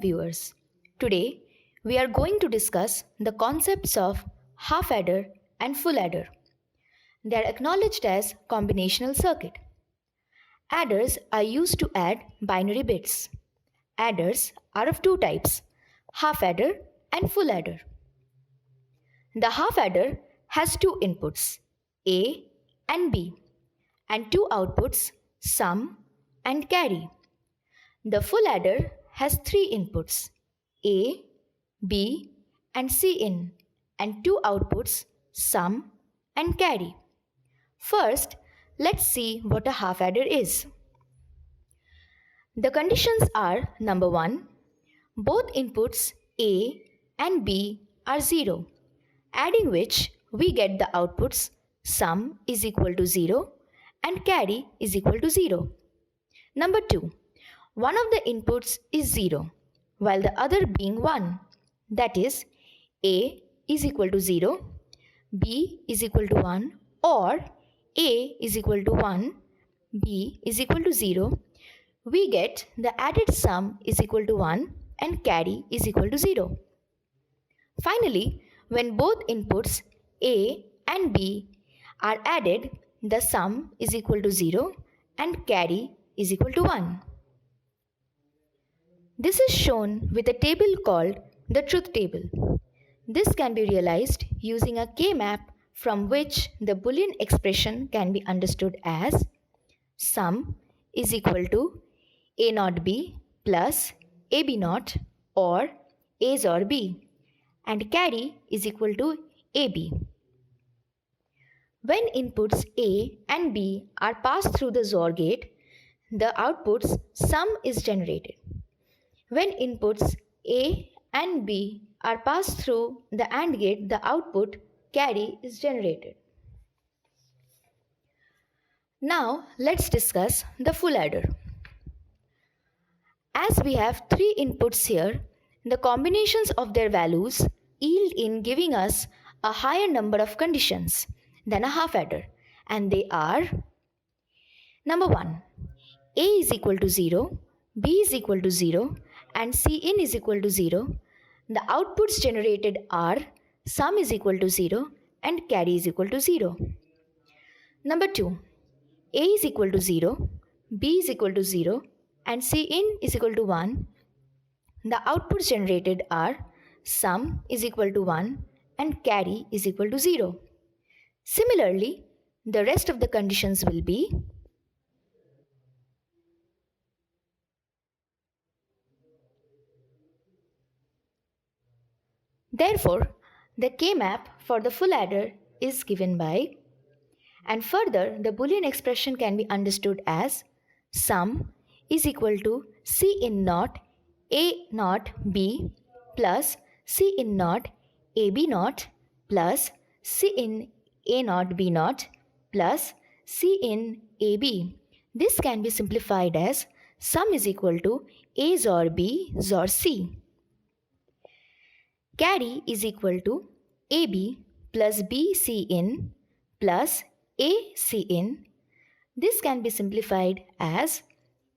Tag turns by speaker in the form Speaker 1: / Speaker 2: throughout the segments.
Speaker 1: viewers. Today, we are going to discuss the concepts of half adder and full adder. They are acknowledged as combinational circuit. Adders are used to add binary bits. Adders are of two types, half adder and full adder. The half adder has two inputs, A and B, and two outputs, sum and carry. The full adder has three inputs, A, B, and Cin, and two outputs, sum and carry. First, let's see what a half adder is. The conditions are number 1, both inputs A and B are 0, adding which we get the outputs sum is equal to 0 and carry is equal to 0. Number 2, one of the inputs is 0 while the other being 1. That is, A is equal to 0, B is equal to 1, or A is equal to 1, B is equal to 0. We get the added sum is equal to 1 and carry is equal to 0. Finally, when both inputs A and B are added, the sum is equal to 0 and carry is equal to 1. This is shown with a table called the truth table. This can be realized using a K-map from which the Boolean expression can be understood as sum is equal to A naught B plus AB naught or A XOR B, and carry is equal to AB. When inputs A and B are passed through the XOR gate, the outputs sum is generated. When inputs A and B are passed through the AND gate, the output carry is generated. Now let's discuss the full adder. As we have three inputs here, the combinations of their values yield in giving us a higher number of conditions than a half adder, and they are: number 1, A is equal to 0, B is equal to 0, and Cin is equal to 0. The outputs generated are sum is equal to 0 and carry is equal to 0. Number 2, A is equal to 0, B is equal to 0, and Cin is equal to 1. The outputs generated are sum is equal to 1 and carry is equal to 0. Similarly, the rest of the conditions will be: therefore, the K-map for the full adder is given by, and further the Boolean expression can be understood as sum is equal to Cin naught A naught B plus Cin naught AB naught plus Cin A naught B naught plus Cin AB. This can be simplified as sum is equal to A XOR B XOR C. Carry is equal to AB plus B Cin plus A Cin. This can be simplified as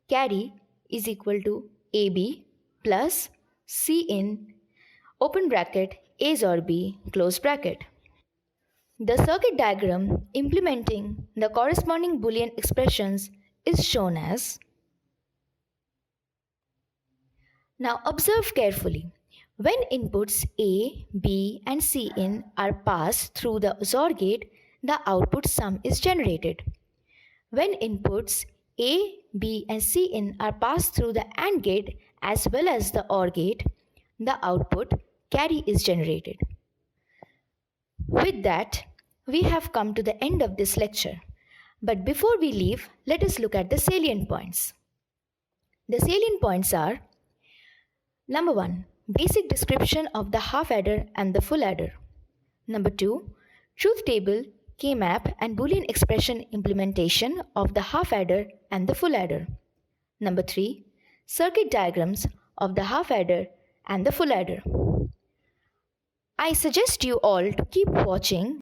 Speaker 1: carry is equal to AB plus Cin open bracket A XOR B close bracket. The circuit diagram implementing the corresponding Boolean expressions is shown as. Now observe carefully. When inputs A, B, and Cin are passed through the XOR gate, the output sum is generated. When inputs A, B, and Cin are passed through the AND gate as well as the OR gate, the output carry is generated. With that, we have come to the end of this lecture. But before we leave, let us look at the salient points. The salient points are: number 1, basic description of the half adder and the full adder. Number 2, truth table, K-map and Boolean expression implementation of the half adder and the full adder. Number 3, circuit diagrams of the half adder and the full adder. I suggest you all to keep watching